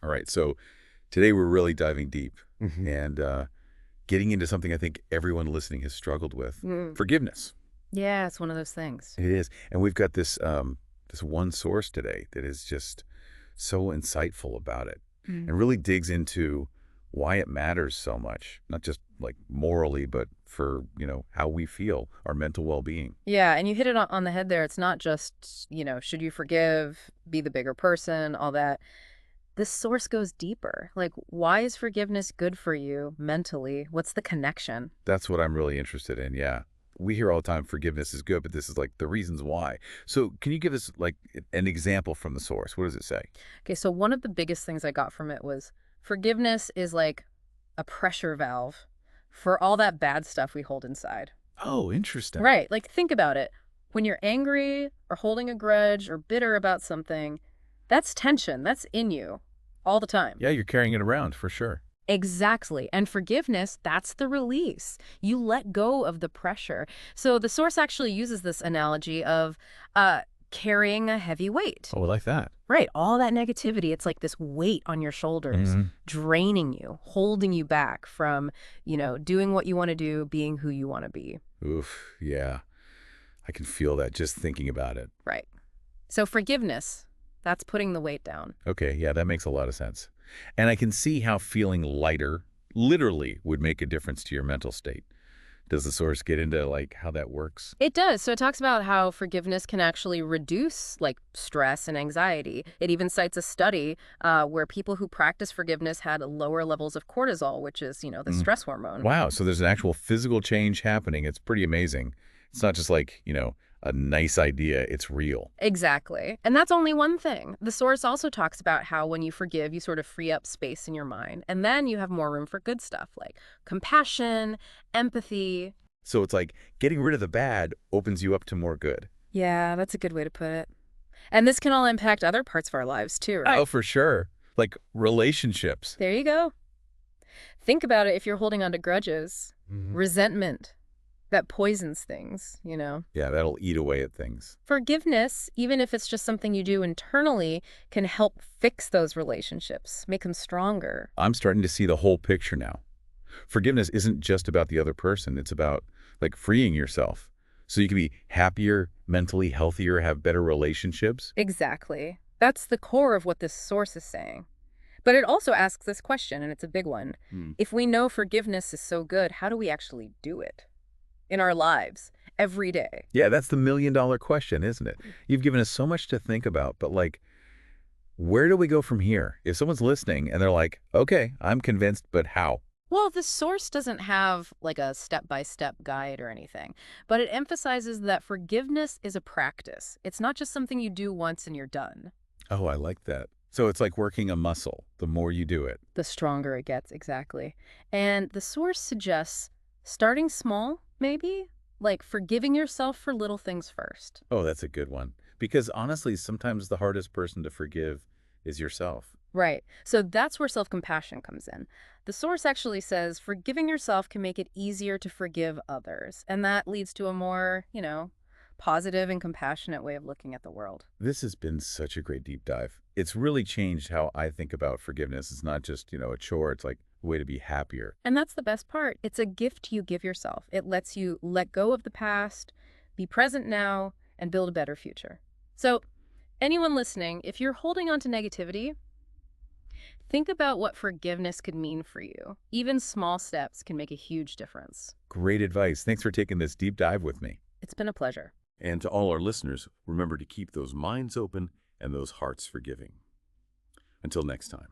All right, so today we're really diving deep Hmm. and getting into something I think everyone listening has struggled with. Mm. Forgiveness. Yeah, it's one of those things. It is. And we've got this one source today that is just so insightful about it Mm. and really digs into why it matters so much, not just like morally, but for, how we feel, our mental well-being. Yeah, and you hit it on the head there. It's not just, should you forgive, be the bigger person, all that. This source goes deeper. Like, why is forgiveness good for you mentally? What's the connection? That's what I'm really interested in. Yeah. We hear all the time forgiveness is good, but this is like the reasons why. So can you give us like an example from the source? What does it say? Okay, so one of the biggest things I got from it was forgiveness is like a pressure valve for all that bad stuff we hold inside. Oh, interesting. Right. Like, think about it. When you're angry or holding a grudge or bitter about something, that's tension. That's in you all the time. Yeah, you're carrying it around for sure. Exactly. And forgiveness, that's the release. You let go of the pressure. So the source actually uses this analogy of carrying a heavy weight. Oh, I like that. Right. All that negativity, it's like this weight on your shoulders, Hmm. draining you, holding you back from, doing what you want to do, being who you want to be. Oof, yeah. I can feel that just thinking about it. Right. So forgiveness, that's putting the weight down. Okay, yeah, that makes a lot of sense. And I can see how feeling lighter literally would make a difference to your mental state. Does the source get into like how that works? It does. So it talks about how forgiveness can actually reduce like stress and anxiety. It even cites a study where people who practice forgiveness had lower levels of cortisol, which is, the Mm. stress hormone. Wow, so there's an actual physical change happening. It's pretty amazing. It's not just like, a nice idea, it's real. Exactly. And that's only one thing. The source also talks about how when you forgive, you sort of free up space in your mind. And then you have more room for good stuff like compassion, empathy. So it's like getting rid of the bad opens you up to more good. Yeah, that's a good way to put it. And this can all impact other parts of our lives too, right? Oh, for sure. Like relationships. There you go. Think about it if you're holding on to grudges, Mhm. resentment, that poisons things. Yeah, that'll eat away at things. Forgiveness, even if it's just something you do internally, can help fix those relationships, make them stronger. I'm starting to see the whole picture now. Forgiveness isn't just about the other person. It's about like freeing yourself so you can be happier, mentally healthier, have better relationships. Exactly. That's the core of what this source is saying. But it also asks this question, and it's a big one. Hmm. If we know forgiveness is so good, how do we actually do it in our lives every day? Yeah, that's the million-dollar question, isn't it? You've given us so much to think about, but like, where do we go from here? If someone's listening and they're like, okay, I'm convinced, but how? Well, the source doesn't have like a step-by-step guide or anything, but it emphasizes that forgiveness is a practice. It's not just something you do once and you're done. Oh, I like that. So it's like working a muscle. The more you do it. The stronger it gets, exactly. And the source suggests starting small, maybe, like forgiving yourself for little things first. Oh, that's a good one. Because honestly, sometimes the hardest person to forgive is yourself. Right. So that's where self-compassion comes in. The source actually says forgiving yourself can make it easier to forgive others. And that leads to a more, positive and compassionate way of looking at the world. This has been such a great deep dive. It's really changed how I think about forgiveness. It's not just, a chore. It's like a way to be happier. And that's the best part. It's a gift you give yourself. It lets you let go of the past, be present now, and build a better future. So, anyone listening, if you're holding on to negativity, think about what forgiveness could mean for you. Even small steps can make a huge difference. Great advice. Thanks for taking this deep dive with me. It's been a pleasure. And to all our listeners, remember to keep those minds open and those hearts forgiving. Until next time.